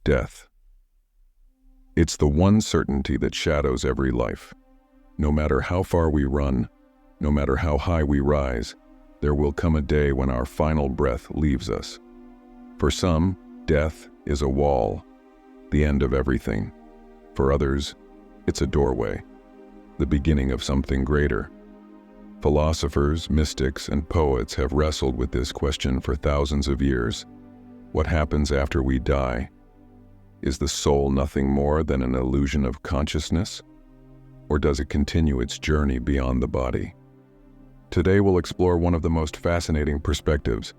Death. It's the one certainty that shadows every life. No matter how far we run, no matter how high we rise, there will come a day when our final breath leaves us. For some, death is a wall, the end of everything. For others, it's a doorway, the beginning of something greater. Philosophers, mystics, and poets have wrestled with this question for thousands of years. What happens after we die? Is the soul nothing more than an illusion of consciousness? Or does it continue its journey beyond the body? Today we'll explore one of the most fascinating perspectives,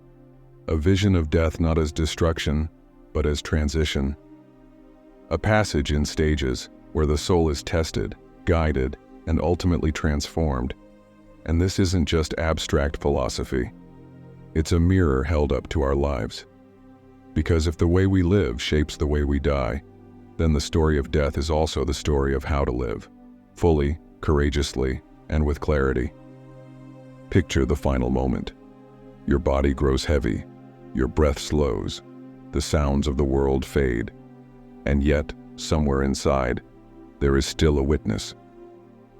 a vision of death not as destruction, but as transition. A passage in stages where the soul is tested, guided, and ultimately transformed. And this isn't just abstract philosophy. It's a mirror held up to our lives. Because if the way we live shapes the way we die, then the story of death is also the story of how to live, fully, courageously, and with clarity. Picture the final moment. Your body grows heavy, your breath slows, the sounds of the world fade, and yet, somewhere inside, there is still a witness.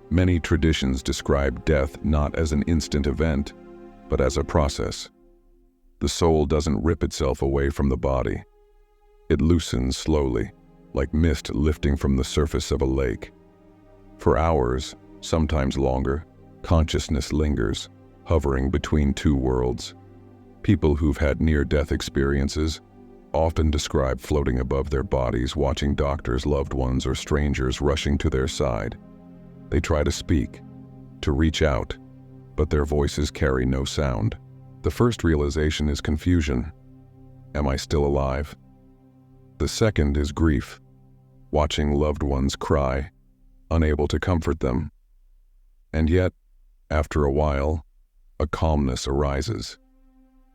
Many traditions describe death not as an instant event, but as a process. The soul doesn't rip itself away from the body. It loosens slowly, like mist lifting from the surface of a lake. For hours, sometimes longer, consciousness lingers, hovering between two worlds. People who've had near-death experiences often describe floating above their bodies, watching doctors, loved ones, or strangers rushing to their side. They try to speak, to reach out, but their voices carry no sound. The first realization is confusion. Am I still alive? The second is grief, watching loved ones cry, unable to comfort them. And yet, after a while, a calmness arises,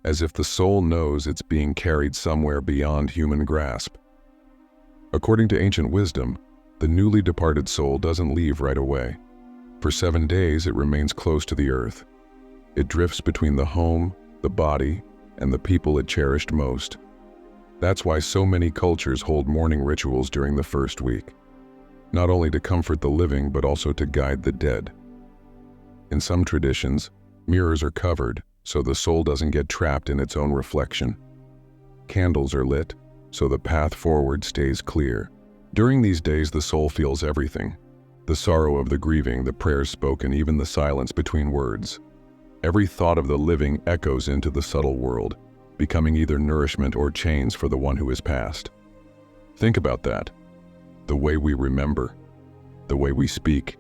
as if the soul knows it's being carried somewhere beyond human grasp. According to ancient wisdom, the newly departed soul doesn't leave right away. For 7 days, it remains close to the earth. It drifts between the home, the body, and the people it cherished most. That's why so many cultures hold mourning rituals during the first week, not only to comfort the living, but also to guide the dead. In some traditions, mirrors are covered so the soul doesn't get trapped in its own reflection. Candles are lit so the path forward stays clear. During these days, the soul feels everything: the sorrow of the grieving, the prayers spoken, even the silence between words. Every thought of the living echoes into the subtle world, becoming either nourishment or chains for the one who has passed. Think about that. The way we remember, the way we speak,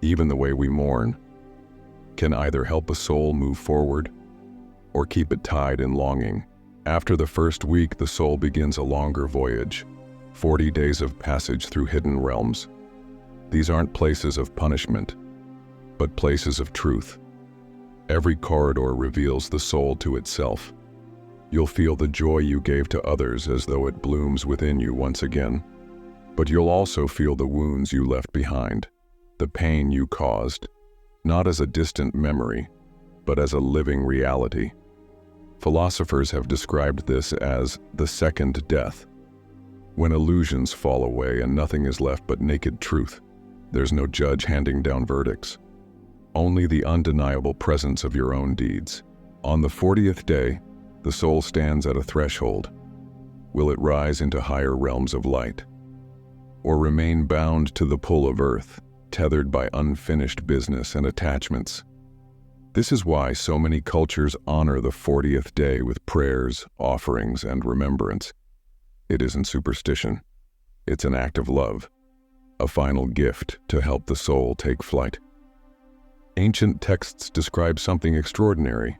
even the way we mourn, can either help a soul move forward or keep it tied in longing. After the first week, the soul begins a longer voyage, 40 days of passage through hidden realms. These aren't places of punishment, but places of truth. Every corridor reveals the soul to itself. You'll feel the joy you gave to others as though it blooms within you once again. But you'll also feel the wounds you left behind, the pain you caused, not as a distant memory, but as a living reality. Philosophers have described this as the second death, when illusions fall away and nothing is left but naked truth. There's no judge handing down verdicts, only the undeniable presence of your own deeds. On the 40th day, the soul stands at a threshold. Will it rise into higher realms of light, or remain bound to the pull of earth, tethered by unfinished business and attachments? This is why so many cultures honor the 40th day with prayers, offerings, and remembrance. It isn't superstition. It's an act of love, a final gift to help the soul take flight. Ancient texts describe something extraordinary.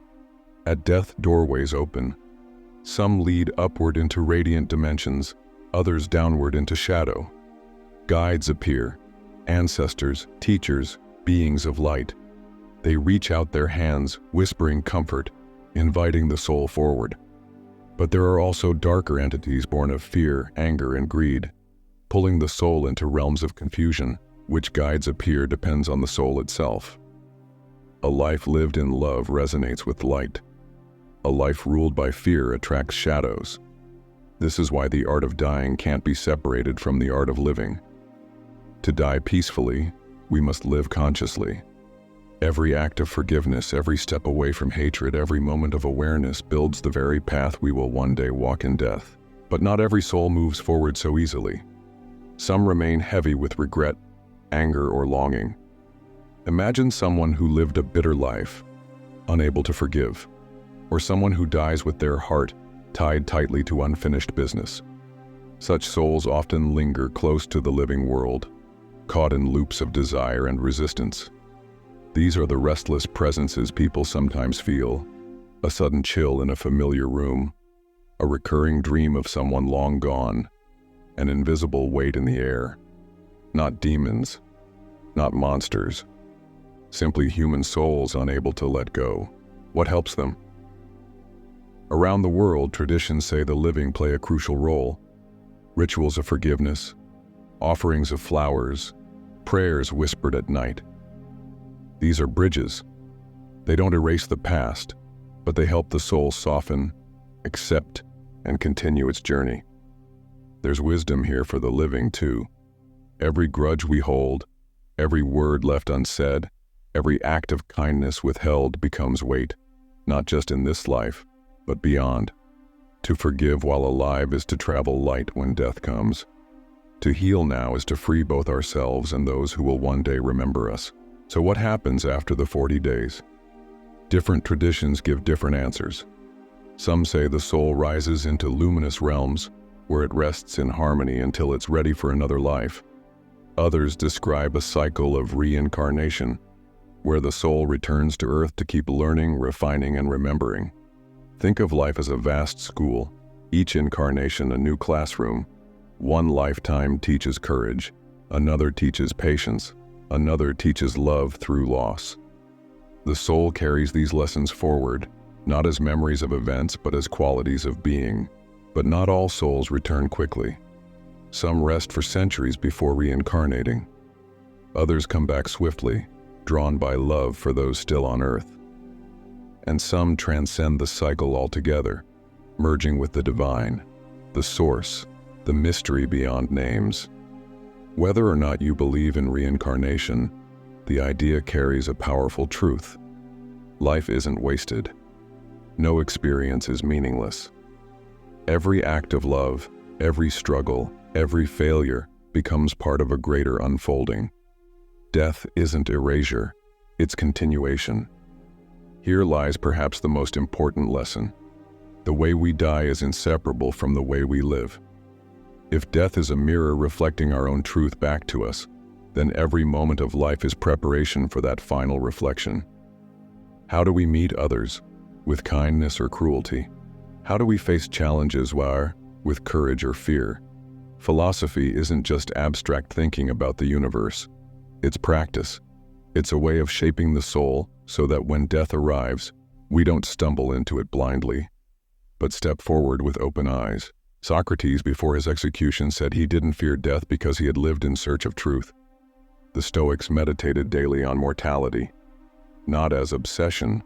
At death, doorways open. Some lead upward into radiant dimensions, others downward into shadow. Guides appear, ancestors, teachers, beings of light. They reach out their hands, whispering comfort, inviting the soul forward. But there are also darker entities born of fear, anger, and greed, pulling the soul into realms of confusion. Which guides appear depends on the soul itself. A life lived in love resonates with light. A life ruled by fear attracts shadows. This is why the art of dying can't be separated from the art of living. To die peacefully, we must live consciously. Every act of forgiveness, every step away from hatred, every moment of awareness builds the very path we will one day walk in death. But not every soul moves forward so easily. Some remain heavy with regret, anger, or longing. Imagine someone who lived a bitter life, unable to forgive, or someone who dies with their heart tied tightly to unfinished business. Such souls often linger close to the living world, caught in loops of desire and resistance. These are the restless presences people sometimes feel, a sudden chill in a familiar room, a recurring dream of someone long gone, an invisible weight in the air. Not demons, not monsters, simply human souls unable to let go. What helps them? Around the world, traditions say the living play a crucial role. Rituals of forgiveness, offerings of flowers, prayers whispered at night. These are bridges. They don't erase the past, but they help the soul soften, accept, and continue its journey. There's wisdom here for the living, too. Every grudge we hold, every word left unsaid, every act of kindness withheld becomes weight, not just in this life, but beyond. To forgive while alive is to travel light when death comes. To heal now is to free both ourselves and those who will one day remember us. So what happens after the 40 days? Different traditions give different answers. Some say the soul rises into luminous realms, where it rests in harmony until it's ready for another life. Others describe a cycle of reincarnation, where the soul returns to earth to keep learning, refining, and remembering. Think of life as a vast school, each incarnation a new classroom. One lifetime teaches courage, another teaches patience, another teaches love through loss. The soul carries these lessons forward, not as memories of events but as qualities of being. But not all souls return quickly. Some rest for centuries before reincarnating. Others come back swiftly, drawn by love for those still on earth. And some transcend the cycle altogether, merging with the divine, the source, the mystery beyond names. Whether or not you believe in reincarnation, the idea carries a powerful truth. Life isn't wasted. No experience is meaningless. Every act of love, every struggle, every failure becomes part of a greater unfolding. Death isn't erasure, it's continuation. Here lies perhaps the most important lesson. The way we die is inseparable from the way we live. If death is a mirror reflecting our own truth back to us, then every moment of life is preparation for that final reflection. How do we meet others? With kindness or cruelty? How do we face challenges with courage or fear? Philosophy isn't just abstract thinking about the universe. It's practice. It's a way of shaping the soul so that when death arrives, we don't stumble into it blindly, but step forward with open eyes. Socrates, before his execution, said he didn't fear death because he had lived in search of truth. The Stoics meditated daily on mortality, not as obsession,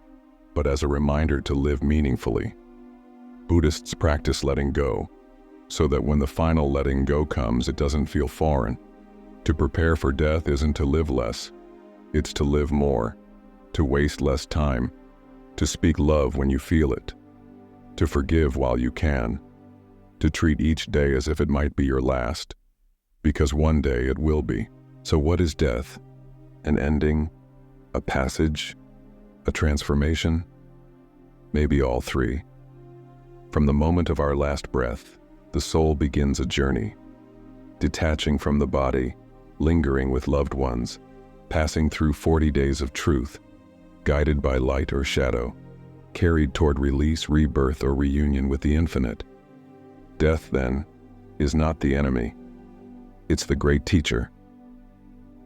but as a reminder to live meaningfully. Buddhists practice letting go, so that when the final letting go comes, it doesn't feel foreign. To prepare for death isn't to live less, it's to live more, to waste less time, to speak love when you feel it, to forgive while you can, to treat each day as if it might be your last, because one day it will be. So what is death? An ending? A passage? A transformation? Maybe all three. From the moment of our last breath, the soul begins a journey, detaching from the body, lingering with loved ones, passing through 40 days of truth, guided by light or shadow, carried toward release, rebirth, or reunion with the infinite. Death, then, is not the enemy. It's the great teacher.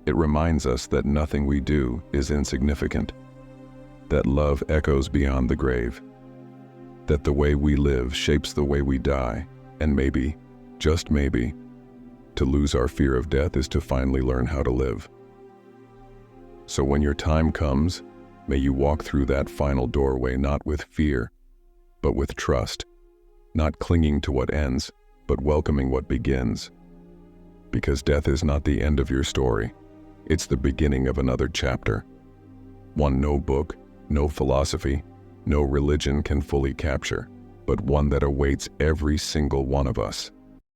It reminds us that nothing we do is insignificant, that love echoes beyond the grave, that the way we live shapes the way we die, and maybe, just maybe, to lose our fear of death is to finally learn how to live. So when your time comes, may you walk through that final doorway not with fear, but with trust, not clinging to what ends, but welcoming what begins. Because death is not the end of your story, it's the beginning of another chapter. One no book, no philosophy, no religion can fully capture, but one that awaits every single one of us.